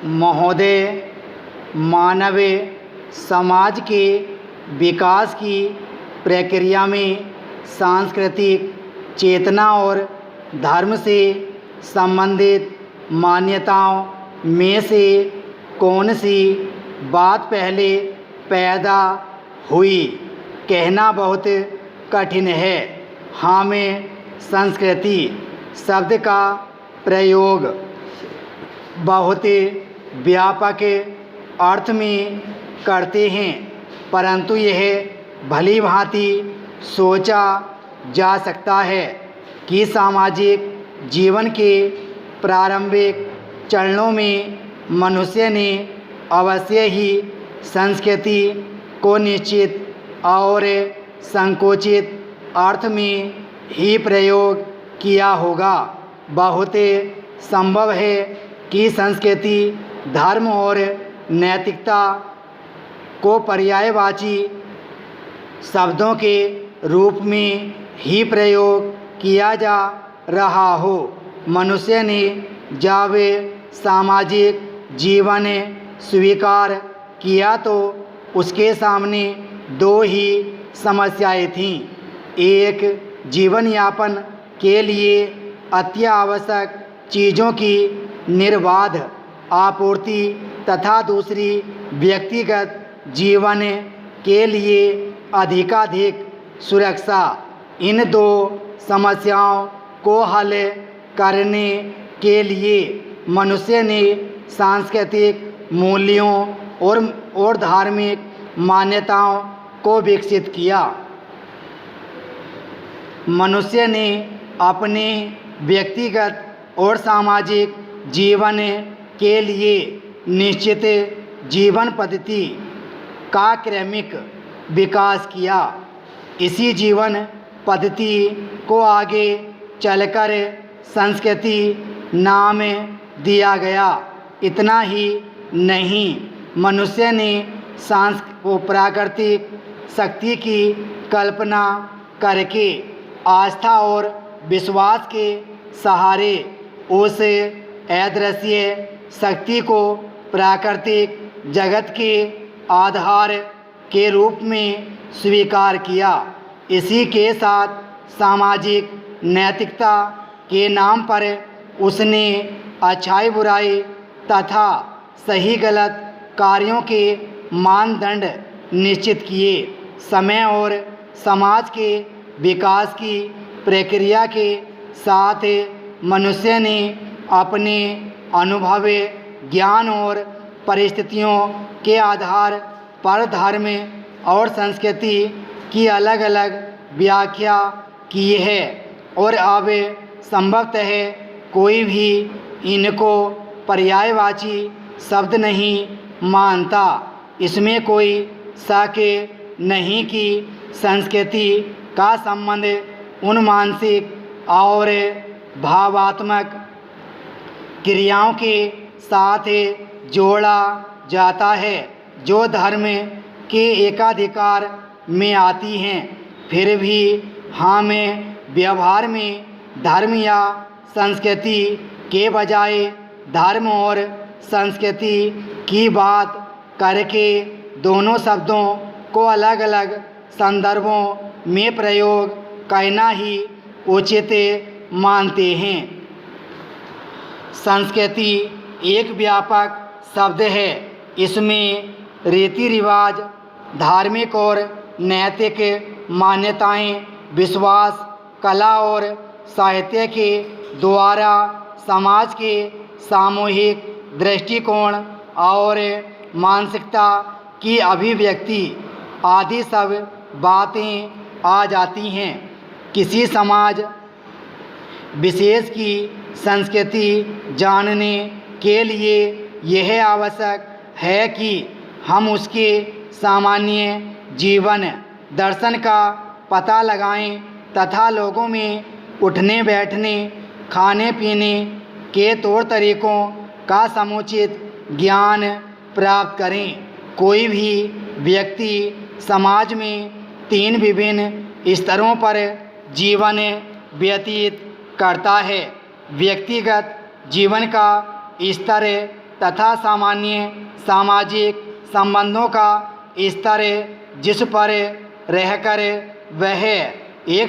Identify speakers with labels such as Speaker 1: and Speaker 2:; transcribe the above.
Speaker 1: महोदय, मानव समाज के विकास की प्रक्रिया में सांस्कृतिक चेतना और धर्म से संबंधित मान्यताओं में से कौन सी बात पहले पैदा हुई, कहना बहुत कठिन है। हमें संस्कृति शब्द का प्रयोग बहुत व्यापक अर्थ में करते हैं, परंतु यह भली भांति सोचा जा सकता है कि सामाजिक जीवन के प्रारंभिक चरणों में मनुष्य ने अवश्य ही संस्कृति को निश्चित और संकोचित अर्थ में ही प्रयोग किया होगा। बहुत संभव है कि संस्कृति धर्म और नैतिकता को पर्यायवाची शब्दों के रूप में ही प्रयोग किया जा रहा हो। मनुष्य ने जब सामाजिक जीवन स्वीकार किया तो उसके सामने दो ही समस्याएं थीं। एक, जीवन यापन के लिए अत्यावश्यक चीज़ों की निर्बाध आपूर्ति तथा दूसरी, व्यक्तिगत जीवन के लिए अधिकाधिक सुरक्षा। इन दो समस्याओं को हल करने के लिए मनुष्य ने सांस्कृतिक मूल्यों और धार्मिक मान्यताओं को विकसित किया। मनुष्य ने अपने व्यक्तिगत और सामाजिक जीवन के लिए निश्चित जीवन पद्धति का क्रमिक विकास किया। इसी जीवन पद्धति को आगे चलकर संस्कृति नाम दिया गया। इतना ही नहीं, मनुष्य ने प्राकृतिक शक्ति की कल्पना करके आस्था और विश्वास के सहारे उस अदृश्य शक्ति को प्राकृतिक जगत के आधार के रूप में स्वीकार किया। इसी के साथ सामाजिक नैतिकता के नाम पर उसने अच्छाई बुराई तथा सही गलत कार्यों के मानदंड निश्चित किए। समय और समाज के विकास की प्रक्रिया के साथ मनुष्य ने अपने अनुभव, ज्ञान और परिस्थितियों के आधार पर धर्म और संस्कृति की अलग अलग व्याख्या की है और अब संभवतः कोई भी इनको पर्यायवाची शब्द नहीं मानता। इसमें कोई शक नहीं कि संस्कृति का संबंध उन मानसिक और भावात्मक क्रियाओं के साथ जोड़ा जाता है जो धर्म के एकाधिकार में आती हैं। फिर भी हम व्यवहार में धर्म या संस्कृति के बजाय धर्म और संस्कृति की बात करके दोनों शब्दों को अलग अलग संदर्भों में प्रयोग करना ही उचित मानते हैं। संस्कृति एक व्यापक शब्द है। इसमें रीति रिवाज, धार्मिक और नैतिक मान्यताएं, विश्वास, कला और साहित्य के द्वारा समाज के सामूहिक दृष्टिकोण और मानसिकता की अभिव्यक्ति आदि सब बातें आ जाती हैं। किसी समाज विशेष की संस्कृति जानने के लिए यह आवश्यक है कि हम उसके सामान्य जीवन दर्शन का पता लगाएं तथा लोगों में उठने बैठने, खाने पीने के तौर तरीक़ों का समुचित ज्ञान प्राप्त करें। कोई भी व्यक्ति समाज में तीन विभिन्न स्तरों पर जीवन व्यतीत करता है। व्यक्तिगत जीवन का स्तर तथा सामान्य सामाजिक संबंधों का स्तर जिस पर रहकर वह एक